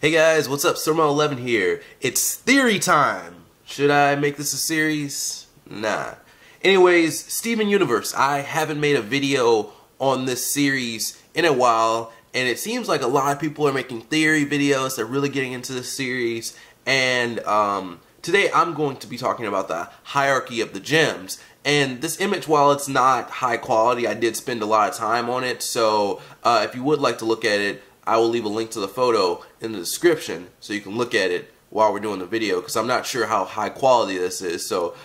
Hey guys, what's up? Surmo11 here. It's theory time. Should I make this a series? Nah. Anyways, Steven Universe. I haven't made a video on this series in a while, and it seems like a lot of people are making theory videos. They're really getting into this series, and today I'm going to be talking about the hierarchy of the gems. And this image, while it's not high quality, I did spend a lot of time on it, so if you would like to look at it, I will leave a link to the photo in the description so you can look at it while we're doing the video, because I'm not sure how high quality this is. So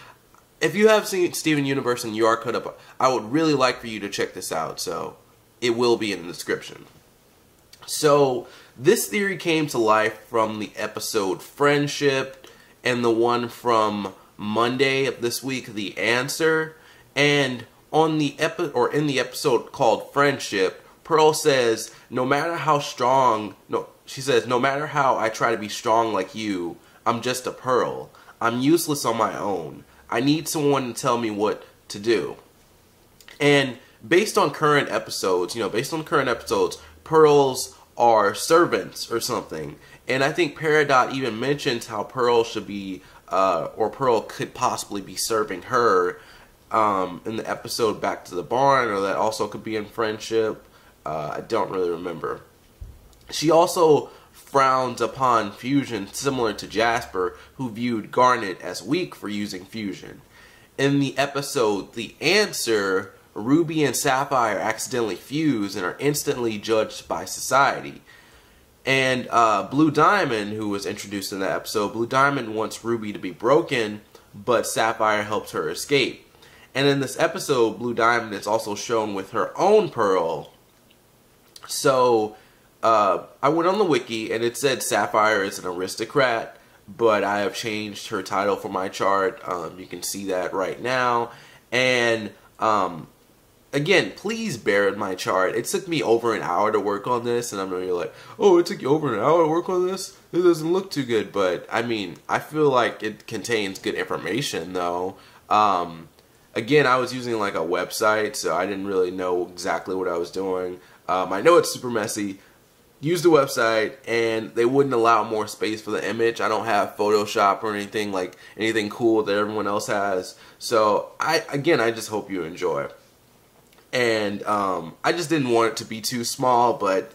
if you have seen Steven Universe and you are caught up, I would really like for you to check this out, so it will be in the description. So this theory came to life from the episode Friendship and the one from Monday of this week, The Answer. And on the in the episode called Friendship, Pearl says, no matter how I try to be strong like you, I'm just a Pearl. I'm useless on my own. I need someone to tell me what to do. And based on current episodes, Pearls are servants or something. And I think Peridot even mentions how Pearl should be, or Pearl could possibly be serving her in the episode Back to the Barn, or that also could be in Friendship. I don't really remember. She also frowns upon fusion, similar to Jasper, who viewed Garnet as weak for using fusion. In the episode The Answer, Ruby and Sapphire accidentally fuse and are instantly judged by society. And Blue Diamond, who was introduced in that episode, Blue Diamond wants Ruby to be broken, but Sapphire helps her escape. And in this episode, Blue Diamond is also shown with her own Pearl. So, I went on the wiki and it said Sapphire is an aristocrat, but I have changed her title for my chart. You can see that right now. And, again, please bear in my chart. It took me over an hour to work on this, and I'm really like, oh, it took you over an hour to work on this? It doesn't look too good, but, I mean, I feel like it contains good information, though. Again, I was using, like, a website, so I didn't really know exactly what I was doing. I know it's super messy. Use the website, and they wouldn't allow more space for the image. I don't have Photoshop or anything cool that everyone else has. So I just hope you enjoy. And I just didn't want it to be too small, but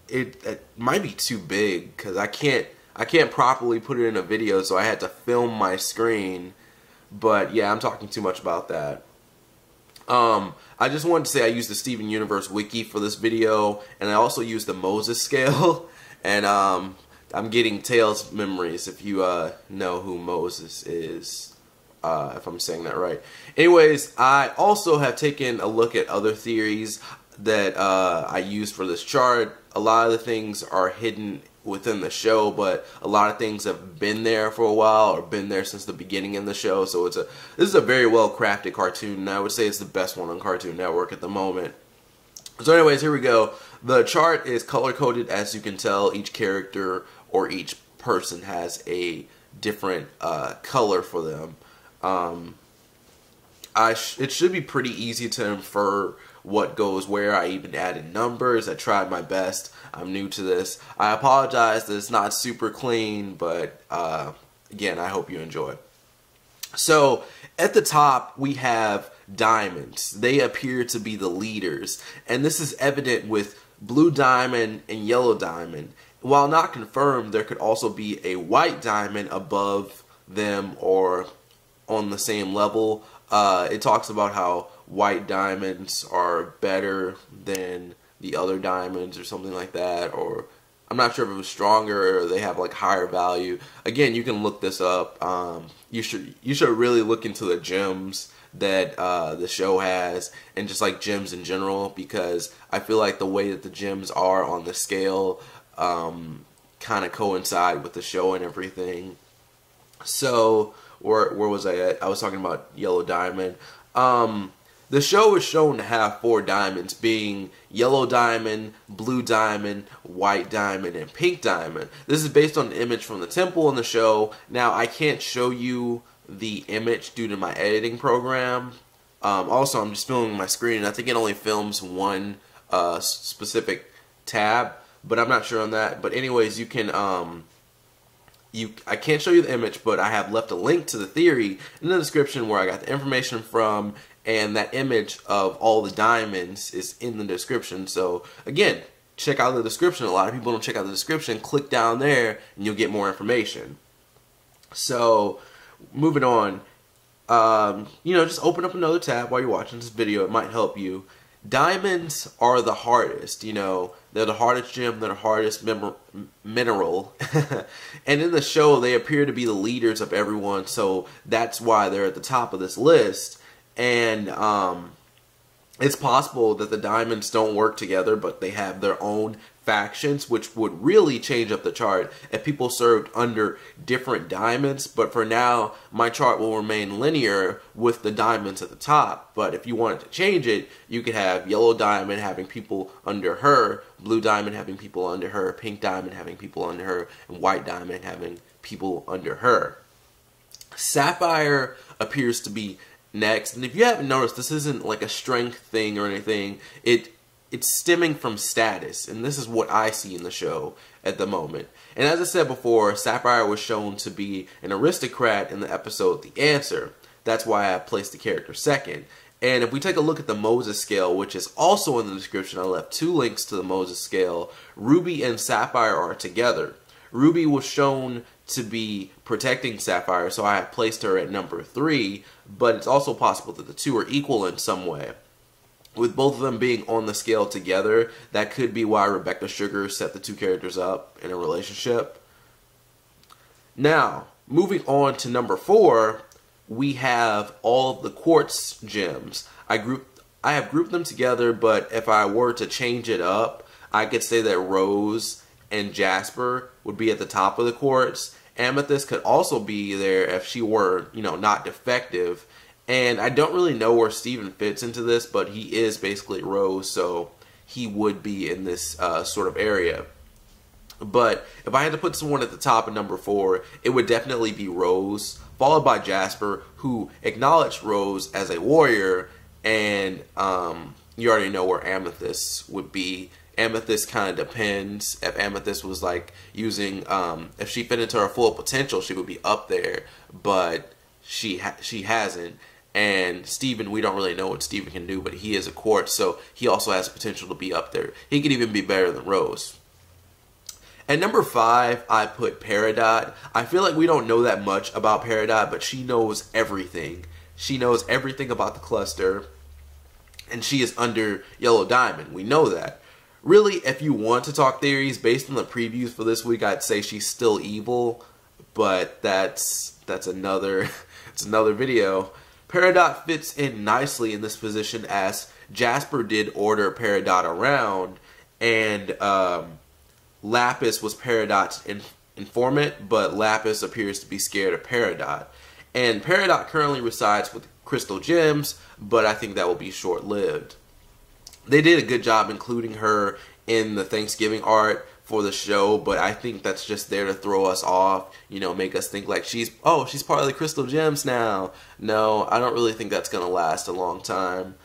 it might be too big because I can't properly put it in a video, so I had to film my screen. But yeah, I'm talking too much about that. I just wanted to say I used the Steven Universe wiki for this video, and I also used the Moses scale, and I'm getting Tails memories if you know who Moses is, if I'm saying that right. Anyways, I also have taken a look at other theories that I used for this chart. A lot of the things are hidden within the show, but a lot of things have been there for a while or been there since the beginning in the show. So this is a very well crafted cartoon, and I would say it's the best one on Cartoon Network at the moment. So anyways, here we go. The chart is color coded, as you can tell. Each character or each person has a different color for them. It should be pretty easy to infer what goes where. I even added numbers. I tried my best. I'm new to this. I apologize that it's not super clean, but again, I hope you enjoy. So at the top we have diamonds. They appear to be the leaders, and this is evident with Blue Diamond and Yellow Diamond. While not confirmed, there could also be a White Diamond above them or on the same level. It talks about how white diamonds are better than the other diamonds or something like that, or I'm not sure if it was stronger or they have like higher value. Again, you can look this up. You should really look into the gems that the show has, and just like gems in general, because I feel like the way that the gems are on the scale kind of coincide with the show and everything. So where was I at? I was talking about Yellow Diamond. The show is shown to have 4 diamonds, being Yellow Diamond, Blue Diamond, White Diamond, and Pink Diamond. This is based on the image from the temple in the show. Now, I can't show you the image due to my editing program. Also, I'm just filming my screen, and I think it only films one specific tab. but I'm not sure on that. But anyways, you can I can't show you the image, but I have left a link to the theory in the description where I got the information from, and that image of all the diamonds is in the description. So again, check out the description. A lot of people don't check out the description. Click down there and you'll get more information. So moving on, you know, just open up another tab while you're watching this video. It might help you. Diamonds are the hardest, you know. They're the hardest gem, they're the hardest mineral. And in the show, they appear to be the leaders of everyone, so that's why they're at the top of this list. And it's possible that the diamonds don't work together, but they have their own factions, which would really change up the chart if people served under different diamonds. But for now, my chart will remain linear with the diamonds at the top. But if you wanted to change it, you could have yellow diamond having people under her, blue diamond having people under her, pink diamond having people under her, and white diamond having people under her. Sapphire appears to be next, and if you haven't noticed, this isn't like a strength thing or anything. It's stemming from status, and this is what I see in the show at the moment. And as I said before, Sapphire was shown to be an aristocrat in the episode The Answer. That's why I placed the character second. And if we take a look at the Moses scale, which is also in the description, I left 2 links to the Moses scale. Ruby and Sapphire are together. Ruby was shown to be protecting Sapphire, so I have placed her at number 3, but it's also possible that the two are equal in some way. With both of them being on the scale together, that could be why Rebecca Sugar set the 2 characters up in a relationship. Now, moving on to number 4, we have all of the quartz gems. I have grouped them together, but if I were to change it up, I could say that Rose and Jasper would be at the top of the quartz. Amethyst could also be there if she were, you know, not defective. And I don't really know where Steven fits into this, but he is basically Rose, so he would be in this sort of area. But if I had to put someone at the top of number 4, it would definitely be Rose, followed by Jasper, who acknowledged Rose as a warrior, and you already know where Amethyst would be. Amethyst kind of depends. If Amethyst was like using, if she fit into her full potential, she would be up there, but she hasn't. And Steven, we don't really know what Steven can do, but he is a quartz, so he also has potential to be up there. He could even be better than Rose. At number 5, I put Peridot. I feel like we don't know that much about Peridot, but she knows everything. She knows everything about the cluster, and she is under Yellow Diamond. We know that. Really, if you want to talk theories, based on the previews for this week, I'd say she's still evil, but that's another it's another video. Peridot fits in nicely in this position, as Jasper did order Peridot around, and Lapis was Peridot's informant, but Lapis appears to be scared of Peridot. And Peridot currently resides with Crystal Gems, but I think that will be short-lived. They did a good job including her in the Thanksgiving art for the show, but I think that's just there to throw us off, you know, make us think like she's part of the Crystal Gems now. No, I don't really think that's going to last a long time.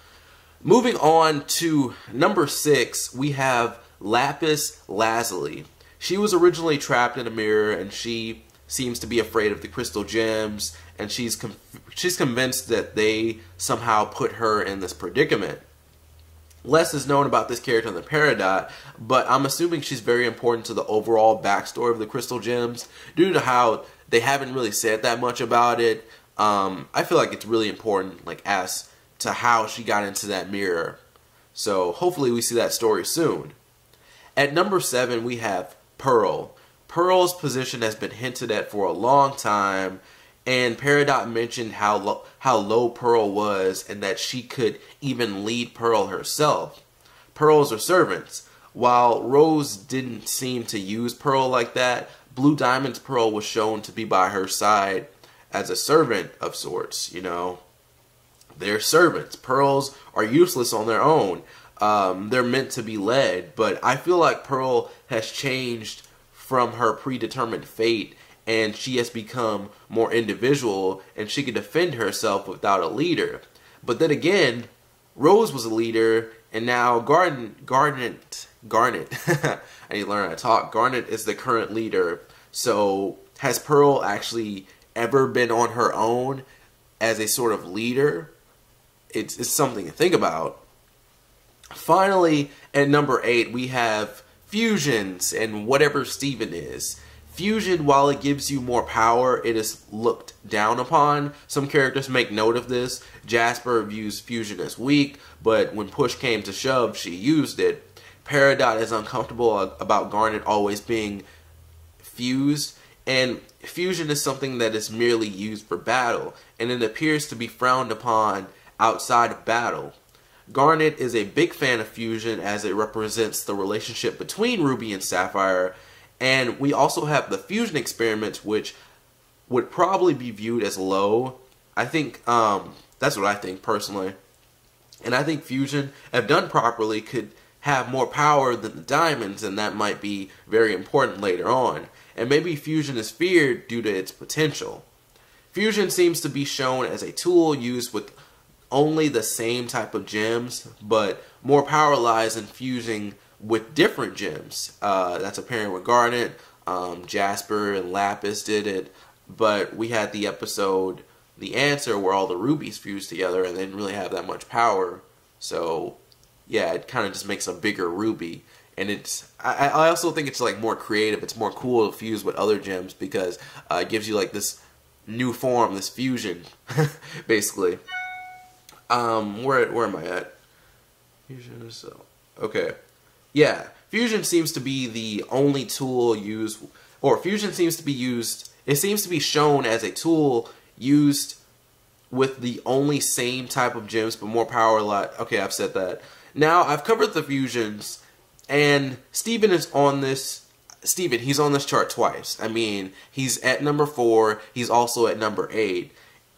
Moving on to number 6, we have Lapis Lazuli. She was originally trapped in a mirror, and she seems to be afraid of the Crystal Gems, and she's convinced that they somehow put her in this predicament. Less is known about this character than Peridot, but I'm assuming she's very important to the overall backstory of the Crystal Gems, due to how they haven't really said that much about it. I feel like it's really important, like, as to how she got into that mirror. So hopefully we see that story soon. At number 7, we have Pearl. Pearl's position has been hinted at for a long time, and Peridot mentioned how low Pearl was, and that she could even lead Pearl herself. Pearls are servants. While Rose didn't seem to use Pearl like that, Blue Diamond's Pearl was shown to be by her side as a servant of sorts, you know. They're servants. Pearls are useless on their own. They're meant to be led, but I feel like Pearl has changed from her predetermined fate, and she has become more individual, and she can defend herself without a leader. But then again, Rose was a leader, and now Garnet Garnet. I need to learn how to talk. Garnet is the current leader. So has Pearl actually ever been on her own as a sort of leader? It's something to think about. Finally, at number 8, we have fusions and whatever Steven is. Fusion, while it gives you more power, it is looked down upon. Some characters make note of this. Jasper views fusion as weak, but when push came to shove, she used it. Peridot is uncomfortable about Garnet always being fused, and fusion is something that is merely used for battle, and it appears to be frowned upon outside of battle. Garnet is a big fan of fusion as it represents the relationship between Ruby and Sapphire, and we also have the fusion experiments, which would probably be viewed as low. I think, that's what I think personally. And I think fusion, if done properly, could have more power than the diamonds, and that might be very important later on. And maybe fusion is feared due to its potential. Fusion seems to be shown as a tool used with only the same type of gems, but more power lies in fusing with different gems. That's apparent with Garnet. Jasper and Lapis did it, but we had the episode The Answer where all the rubies fused together and they didn't really have that much power. So yeah, it kind of just makes a bigger ruby. And it's, I also think it's like more creative. It's more cool to fuse with other gems because it gives you like this new form, this fusion, basically. Where am I at? Fusion, so okay. Yeah, fusion seems to be the only tool used, or fusion seems to be used, it seems to be shown as a tool used with the only same type of gems, but more power lot. Okay, I've said that. Now, I've covered the fusions, and Steven is on this, he's on this chart twice. I mean, he's at number 4, he's also at number 8.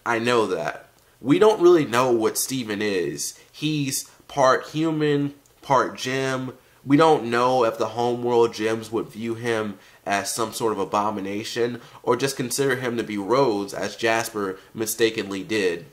I know that. We don't really know what Steven is. He's part human, part gem. We don't know if the homeworld gems would view him as some sort of abomination or just consider him to be Rhodes, as Jasper mistakenly did.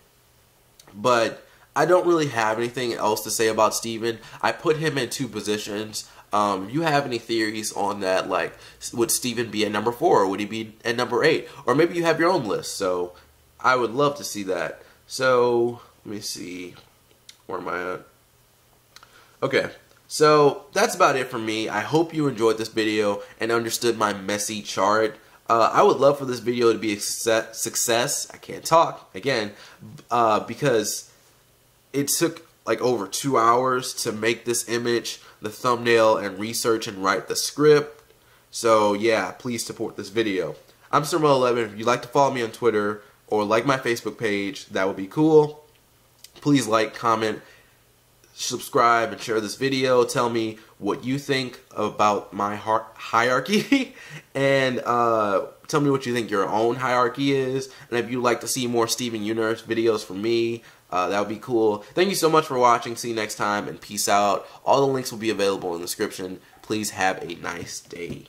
But I don't really have anything else to say about Steven. I put him in 2 positions. You have any theories on that? Like, would Steven be at number 4 or would he be at number 8? Or maybe you have your own list, so I would love to see that. So, let me see. Where am I at? Okay. So, that's about it for me. I hope you enjoyed this video and understood my messy chart. I would love for this video to be a success. I can't talk, again, because it took like over 2 hours to make this image, the thumbnail, and research and write the script. So, yeah, please support this video. I'm Sermo11. If you'd like to follow me on Twitter or like my Facebook page, that would be cool. Please like, comment, subscribe, and share this video. Tell me what you think about my hierarchy and tell me what you think your own hierarchy is, and if you'd like to see more Steven Universe videos from me, that would be cool. Thank you so much for watching. See you next time, and peace out. All the links will be available in the description. Please have a nice day.